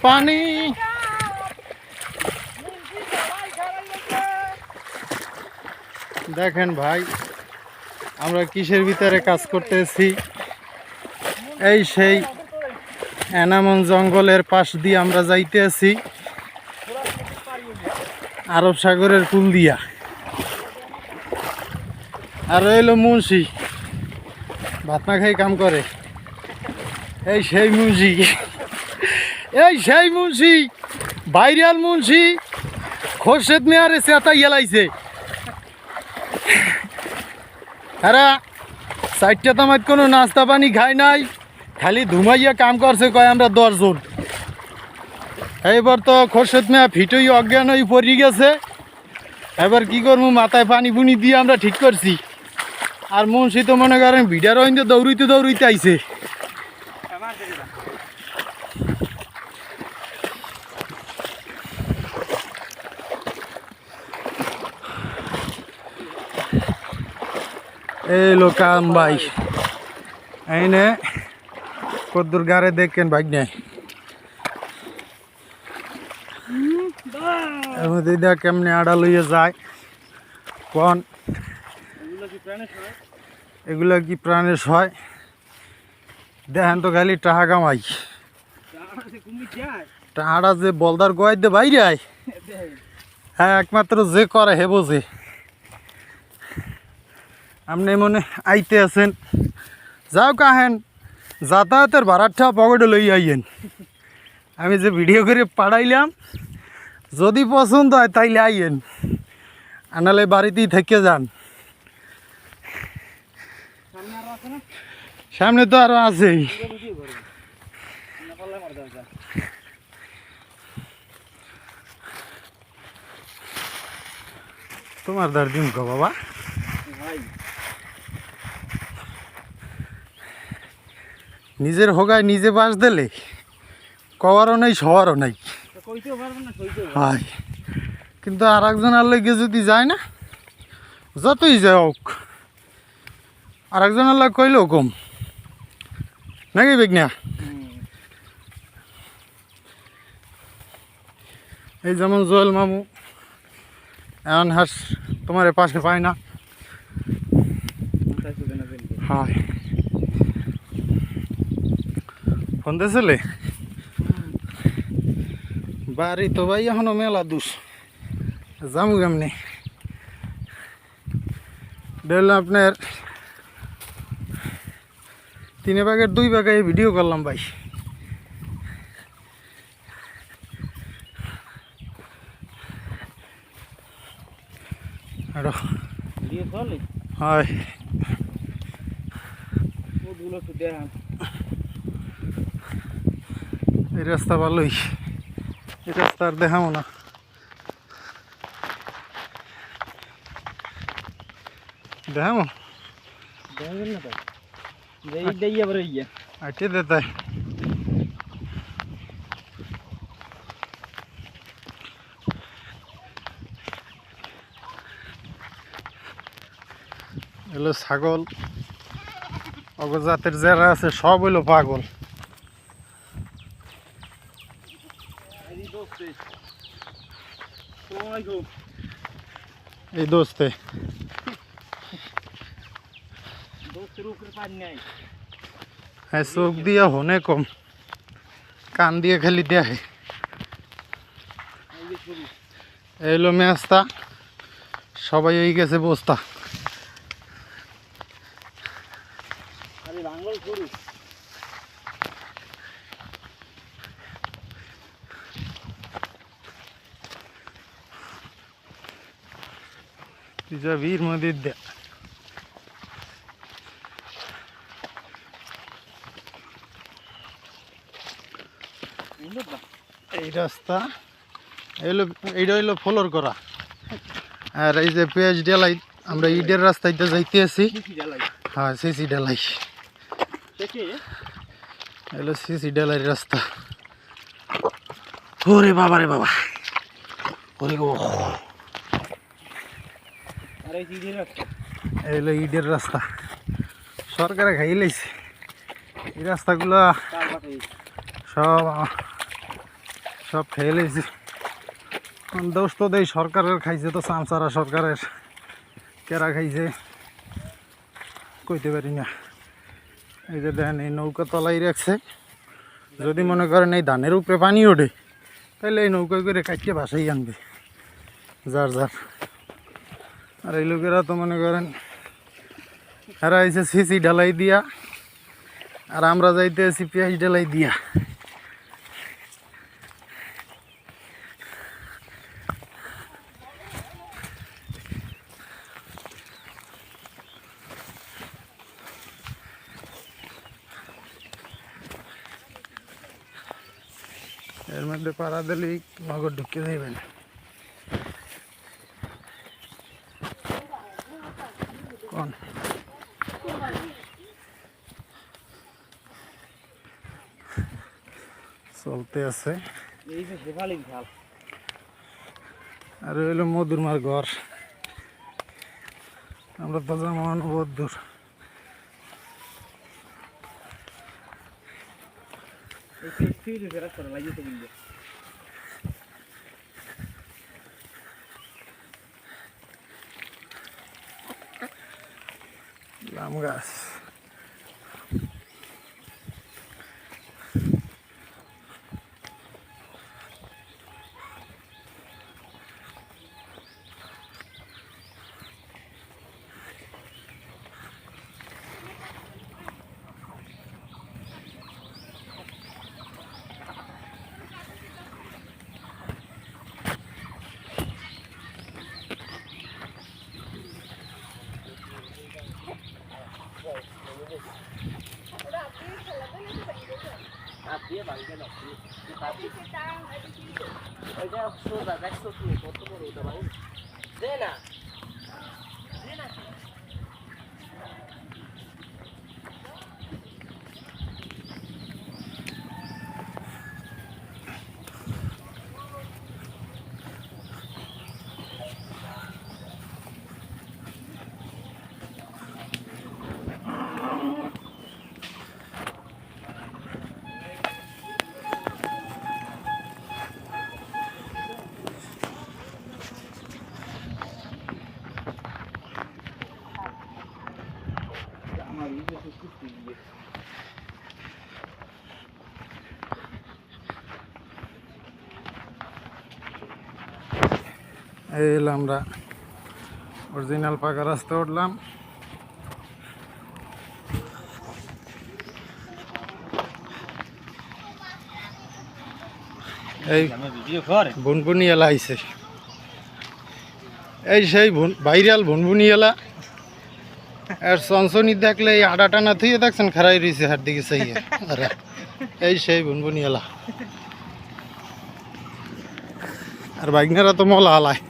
পানি। দেখেন ভাই আমরা কিসের ভিতরে কাজ করতেছি। এই সেই এনামন জঙ্গলের পাশ দিয়ে আমরা যাইতেছি আরব সাগরের কুল দিয়া। আর রইল মুন্সি ভাত না খাই কাম করে। এই সেই মুন্সি, এই সেই মুন্সি, ভাইরাল মুন্সি খোরশেদ মেয়ারে চেতা ইয়েলাইছে। এরা চারটা তামাত কোনো নাস্তা পানি খায় নাই, খালি ধুমাইয়া কাম করছে কয় আমরা 10 জন। এইবার তো খোরশেদ মেয়া ফিটই অজ্ঞান হয়ে পড়ে গেছে। এবার কি করবো, মাথায় পানি পুনি দিয়ে আমরা ঠিক করছি। আর মুন্সি তো মনে করেন ভিড়ার হইতে দৌড়িতে দৌড়িতে আইছে। এই লোকাম ভাই এইনে কদ্দুর গাড়ে দেখেন ভাই নাই এর মধ্যে দেখ কেমনে আড়া লইয়া যায় কোন। এগুলা কি প্রাণের হয়? দেখেন তো খালি টাহা কামাই, টাহাটা যে বলদার গোয়াই দে বাইরে আয়। হ্যাঁ একমাত্র যে করে হে বোঝে। আপনি মনে আইতে আছেন, যাও কাহেন যাতায়াতের ভাড়াটা পকেটে লই আইয়েন। আমি যে ভিডিও করে পাঠাইলাম যদি পছন্দ হয় তাইলে আইয়েন, আনালে বাড়িতেই থেকে যান। সামনে তো আরো আছেই। তোমার দার দিন গো বাবা, নিজের হোগায় নিজে বাস দিলে কওয়ারও নাই সবারও নাই। হয় কিন্তু আর একজন আর লেগে যদি যায় না, যতই যায় হোক আর একজন আল্লাহ কইলেও কম নাকি বেগনা। এই যেমন জোয়েল মামু এমন হাস তোমার পাশে পায় না। হয় ফোন দিয়েছিলে বাড়ি তো ভাই এখনো মেলা দুষ যামু কেমনি। দেখলাম আপনার 3 ভাগের 2 ভাগে ভিডিও করলাম ভাই। হয় এই রাস্তা ভালোই, এই রাস্তা আর দেখাবো না। দেখাবো আইটে দেতাই এলো ছাগল। অগজাতের যারা আছে সব হইলো পাগল। এই দোস্তে হ্যাঁ চোখ দিয়া হনে কম, কান দিয়ে খালি দেখে। এইলো মেস্তা সবাই হয়ে গেছে বস্তা। ভিড় মধ্যে এই রাস্তা এইটা হইলো ফলোর করা। আর এই যে পেঁয়াজ ডালাই আমরা ইটের রাস্তাইতে যাইতে আছি। হ্যাঁ সিসি ডালাই এলো সিসি ডালাই রাস্তা। ওরে বাবা রে বাবা, ওরে গো এইলো ইটের রাস্তা সরকারে খাই লাইছে। এই রাস্তাগুলো সব সব খেয়ে লেছি। দোষ তো দেই সরকারের, খাইছে তো চামচারা সরকারের, কেরা খাইছে কইতে পারি না। এই যে দেখেন এই নৌকা তলাই রাখছে, যদি মনে করেন এই ধানের উপরে পানি ওঠে তাহলে এই নৌকা করে কাটিয়ে বাসাই আনবে যার যার। আর এই লোকেরা তো মনে করেন এরা হয়েছে সিসি ঢালাই দিয়া, আর আমরা যাইতে আছি পেঁয়াজ ঢালাই দিয়া। এর মধ্যে পাড়া দিলেই নগর ঢুকে যাইবেন। কোন চলতে আছে। আর হইলো মধুরমার ঘর, আমরা তো যেমন বহুত দূর। আম গাছ এই এলাম আমরা অরিজিনাল পাকা রাস্তা উঠলাম। এই ভুনভুনি এলা আইছে, এই সেই ভাইরাল ভুনভুনি এলা। আর চঞ্চনি দেখলে এই আডা টানা থুয়ে দেখছেন খারাই রয়েছে হাত দিকে চাইয়ে। এই সেই ভুনভুনি এলা। আর বাইকনারা তো মলা হালায়।